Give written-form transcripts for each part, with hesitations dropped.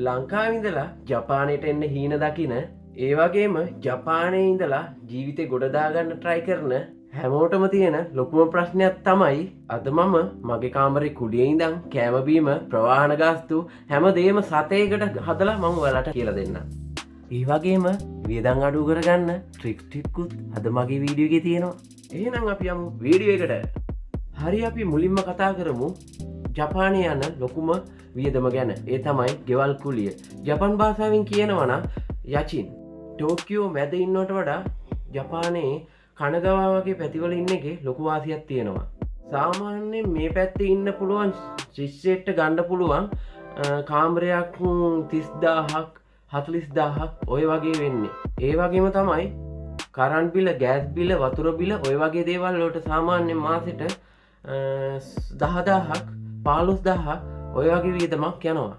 ලංකාවේ ඉඳලා ජපානයට එන්න හීන දකින ඒ වගේම ජපානයේ ඉඳලා ජීවිතේ ගොඩදාගන්න try කරන හැමෝටම තියෙන ලොකුම ප්‍රශ්නයක් තමයි අද මම මගේ කාමරේ කුඩියේ ඉඳන් කෑම බීම ප්‍රවාහන ගාස්තු හැමදේම සතේකට හදලා මම ඔයාලට කියලා දෙන්නම්. ඒ වගේම වියදම් අඩු කරගන්න ට්‍රික්ස් ටිකකුත් අද මගේ වීඩියෝ එකේ තියෙනවා. එහෙනම් අපි යමු වීඩියෝ එකට. හරි අපි මුලින්ම කතා කරමු ජපානයේ යන ලොකුම වියදම ගැන. ඒ තමයි ගෙවල් කුලිය. ජපන් භාෂාවෙන් කියනවා නම් යචින්. ටෝකියෝ මැද ඉන්නවට වඩා ජපානයේ කනගවා වගේ පැතිවල ඉන්න එකේ ලොකු වාසියක් තියෙනවා. සාමාන්‍යයෙන් මේ පැත්තේ ඉන්න පුළුවන් ශිෂ්‍යයෙක්ට ගන්න පුළුවන් කාමරයක් 30000ක් 40000ක් ඔය වගේ වෙන්නේ. ඒ වගේම තමයි කරන්ට් බිල, ගෑස් බිල, වතුර බිල ඔය වගේ දේවල් වලට සාමාන්‍යයෙන් මාසෙට 10000ක් 15000ක් ඔය වගේ වියදමක් යනවා.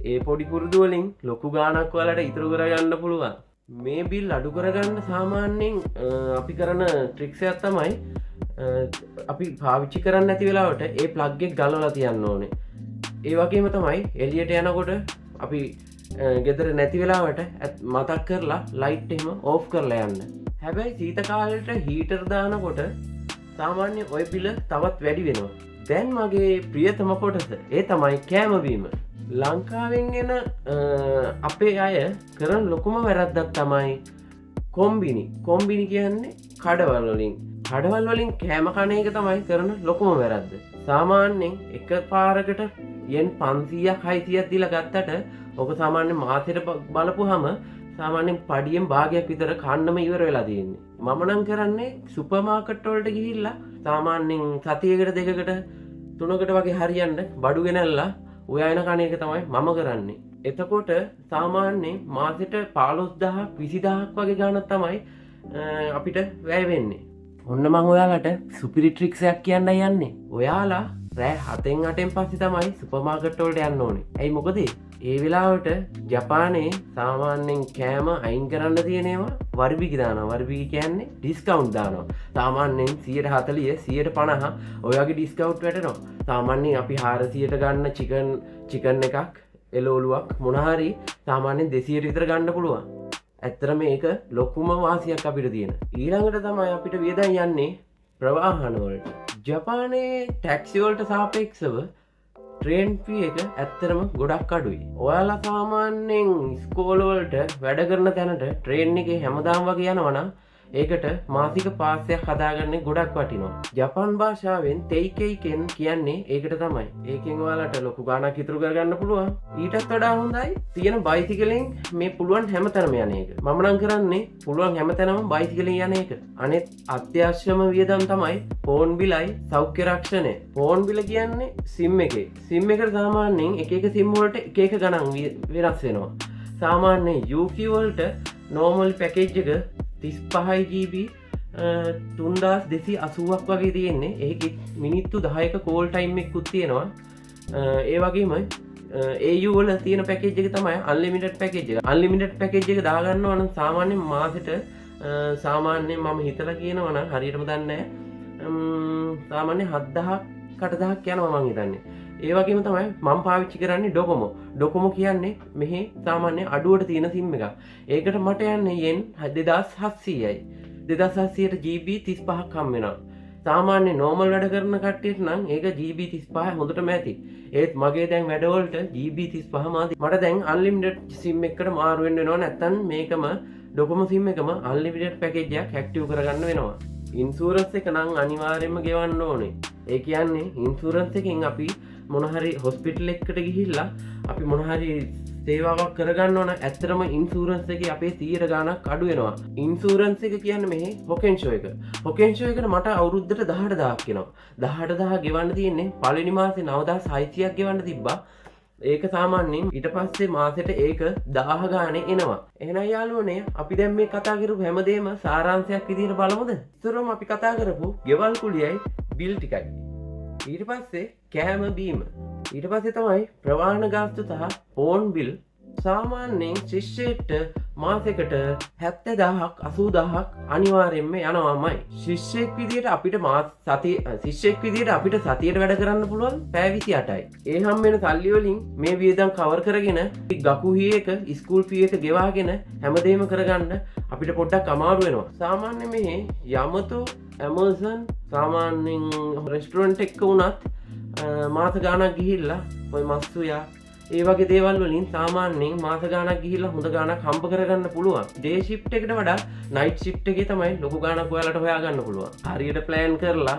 ඒ පොඩි පුරුදු වලින් ලොකු ගාණක් වලට ඉතුරු කරගන්න පුළුවන්. මේ බිල් අඩු කරගන්න සාමාන්‍යයෙන් අපි කරන ට්‍රික්ස් එකක් තමයි අපි පාවිච්චි කරන්නේ නැති වෙලාවට ඒ ප්ලග් එක ගලවලා තියන්න ඕනේ. ඒ වගේම තමයි එළියට යනකොට අපි ගෙදර නැති වෙලාවට මතක් කරලා ලයිට් එහෙම ඕෆ් කරලා යන්න. හැබැයි සීත කාලේට හීටර් දානකොට සාමාන්‍ය ඔය බිල තවත් වැඩි වෙනවා. දැන් මගේ ප්‍රියතම කොටස ඒ තමයි කෑම බීම. ලංකාවෙන් එන අපේ අය කරන ලොකුම වැරද්දක් තමයි කොම්බිනි. කොම්බිනි කියන්නේ කඩවල් වලින්. කඩවල් වලින් කෑම කන එක තමයි කරන ලොකුම වැරද්ද. සාමාන්‍යයෙන් එක පාරකට යෙන් 500ක් 600ක් දීලා ගත්තට ඔක සාමාන්‍ය මාසෙට බලපුවාම සාමාන්‍යයෙන් පඩියෙන් භාගයක් විතර කන්නම ඉවර වෙලා තියෙන්නේ. මම නම් කරන්නේ සුපර් මාකට් වලට ගිහිල්ලා සාමාන්‍යයෙන් සතියකට දෙකකට තුනකට වගේ හරියන්න බඩු ගෙනල්ලා උයන කණ එක තමයි මම කරන්නේ. එතකොට සාමාන්‍යයෙන් මාසෙට 15000ක් 20000ක් වගේ ගාණක් තමයි අපිට වැය වෙන්නේ. ඔන්න මම ඔයාලට සුපිරි ට්‍රික්ස් එකක් කියන්න යන්නේ. ඔයාලා රෑ 7න් 8න් පස්සේ තමයි සුපර් මාකට් වලට යන්න ඕනේ. ඇයි මොකද? ඒ වෙලාවට ජපානයේ සාමාන්‍යයෙන් කෑම අයින් කරන්න තියෙනවා වරිබිකි දානවා. වරිබිකි කියන්නේ ඩිස්කවුන්ට් දානවා. සාමාන්‍යයෙන් 140 150 ඔය වගේ ඩිස්කවුන්ට් වැටෙනවා. සාමාන්‍යයෙන් අපි 400ට ගන්න චිකන් එකක් එළවලුවක් මොන හරි සාමාන්‍යයෙන් 200ට විතර ගන්න පුළුවන්. ඇත්තට මේක ලොකුම වාසියක් අපිට තියෙන. ඊළඟට තමයි අපිට වියදම් යන්නේ ප්‍රවාහන වලට. ජපානයේ ටැක්සි වලට සාපේක්ෂව ට්‍රේන් ෆී එක ඇත්තරම ගොඩක් අඩුයි. ඔයාලා සාමාන්‍යයෙන් ස්කෝලවලට වැඩ කරන තැනට ට්‍රේන් එකේ හැමදාම වගේ යනවනම් ඒකට මාසික පාස්යක් හදාගන්න ගොඩක් වටිනවා. ජපාන් භාෂාවෙන් තෙයිකෙයිකෙන් කියන්නේ ඒකට තමයි. ඒකෙන් ඔයාලට ලොකු ගාණක් ඉතුරු කරගන්න පුළුවන්. ඊටත් වඩා හොඳයි තියෙන බයිසිකලෙන් මේ පුළුවන් හැමතැනම යන එක. මම නම් කරන්නේ පුළුවන් හැමතැනම බයිසිකලෙන් යන එක. අනෙත් අත්‍යවශ්‍යම වියදම් තමයි ෆෝන් බිලයි සෞඛ්‍ය රක්ෂණය. ෆෝන් බිල කියන්නේ සිම් එකේ. සිම් එකට සාමාන්‍යයෙන් එක එක සිම් වලට එක එක ගණන් වෙනස් වෙනවා. සාමාන්‍යයෙන් UQ වලට නෝමල් පැකේජ් එක 35 GB 3280ක් වගේ තියෙන්නේ. ඒකෙ මිනිත්තු 10ක කෝල් ටයිම් එකකුත් තියෙනවා. ඒ වගේම AU වල තියෙන පැකේජ් එක තමයි අන්ලිමිටඩ් පැකේජ් එක. අන්ලිමිටඩ් පැකේජ් එක දාගන්නවා නම් සාමාන්‍යයෙන් මාසෙට සාමාන්‍යයෙන් මම හිතලා කියනවා නම් හරියටම දන්නේ නැහැ. සාමාන්‍යයෙන් 7000ක් 8000ක් යනවා මං හිතන්නේ. ඒ වගේම තමයි මම පාවිච්චි කරන්නේ ඩොකොමෝ. ඩොකොමෝ කියන්නේ මෙහි සාමාන්‍ය අඩුවට තියෙන සිම් එකක්. ඒකට මට යන්නේ යෙන් 2700යි. 2700ට GB 35ක් හම් වෙනවා. සාමාන්‍ය නෝමල් වැඩ කරන කට්ටියට නම් ඒක GB 35 හොඳටම ඇති. ඒත් මගේ දැන් වැඩවලට GB 35 මාදි. මට දැන් අන්ලිමිටඩ් සිම් එකකට මාරු වෙන්න වෙනවා. නැත්නම් මේකම ඩොකොමෝ සිම් එකම අන්ලිමිටඩ් පැකේජ් එකක් ඇක්ටිව් කරගන්න වෙනවා. ඉන්ෂුරන්ස් එක නම් අනිවාර්යයෙන්ම ගෙවන්න ඕනේ. ඒ කියන්නේ ඉන්ෂුරන්ස් එකෙන් අපි මොනහරි හොස්පිටල් එකකට ගිහිල්ලා අපි මොනහරි සේවාවක් කරගන්න ඕන. ඇත්තටම ඉන්ෂුරන්ස් එකේ අපේ 100 ගාණක් අඩු වෙනවා. ඉන්ෂුරන්ස් එක කියන්නේ මෙහි හොකෙන්ෂෝ එක. හොකෙන්ෂෝ එකට මට අවුරුද්දට 18000ක් එනවා. 18000 ගෙවන්න තියෙන්නේ පළවෙනි මාසේ 9600ක් ගෙවන්න තිබ්බා. ඒක සාමාන්‍යයෙන් ඊට පස්සේ මාසෙට ඒක 1000 ගානේ එනවා. එහෙනම් යාළුවනේ අපි දැන් මේ කතා කරපු හැමදේම සාරාංශයක් විදිහට බලමුද? ඉතරම අපි කතා කරපු ගෙවල් කුලියයි බිල් ටිකයි. ඊට පස්සේ කෑම බීම. ඊට පස්සේ තමයි ප්‍රවාහන ගාස්තු සහ ෆෝන් බිල්. සාමාන්‍යයෙන් ශිෂ්‍යයෙක්ට මාසෙකට 70,000ක් 80,000ක් අනිවාර්යෙන්ම යනවාමයි. ශිෂ්‍යයෙක් විදියට අපිට ශිෂ්‍යයෙක් විදියට අපිට සතියට වැඩ කරන්න පුළුවන් පැය 28යි. ඒ හැම වෙන සල්ලි වලින් මේ වියදම් කවර් කරගෙන ගකුහි එක ස්කූල් ෆී එක ගෙවාගෙන හැමදේම කරගන්න අපිට පොඩ්ඩක් අමාරු වෙනවා. සාමාන්‍ය මේ යමතෝ Amazon සාමාන්‍යයෙන් රෙස්ටුරන්ට් එකක වුණත් මාස ගාණක් ගිහිල්ලා ඔය මස්සුයා ඒ වගේ දේවල් වලින් සාමාන්‍යයෙන් මාස ගාණක් ගිහිල්ලා හොඳ ගාණක් හම්බ කරගන්න පුළුවන්. ඩේ ෂිෆ්ට් එකට වඩා නයිට් ෂිෆ්ට් එකේ තමයි ලොකු ගාණක් ඔයාලට හොයාගන්න පුළුවන්. හරියට ප්ලෑන් කරලා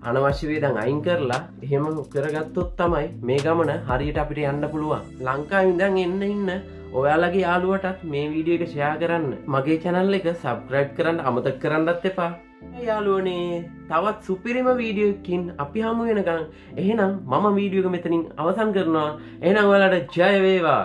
අනවශ්‍ය වේදන් අයින් කරලා එහෙම කරගත්තොත් තමයි මේ ගමන හරියට අපිට යන්න පුළුවන්. ලංකාවේ ඉඳන් එන්න ඔයාලගේ යාළුවටත් මේ වීඩියෝ එක ෂෙයා කරන්න. මගේ channel එක subscribe කරන්න අමතක කරන්නත් එපා. යාළුවනේ තවත් සුපිරිම වීඩියෝ එකකින් අපි හමු වෙනකන් එහෙනම් මම වීඩියෝ එක මෙතනින් අවසන් කරනවා. එහෙනම් ඔයාලට ජය වේවා.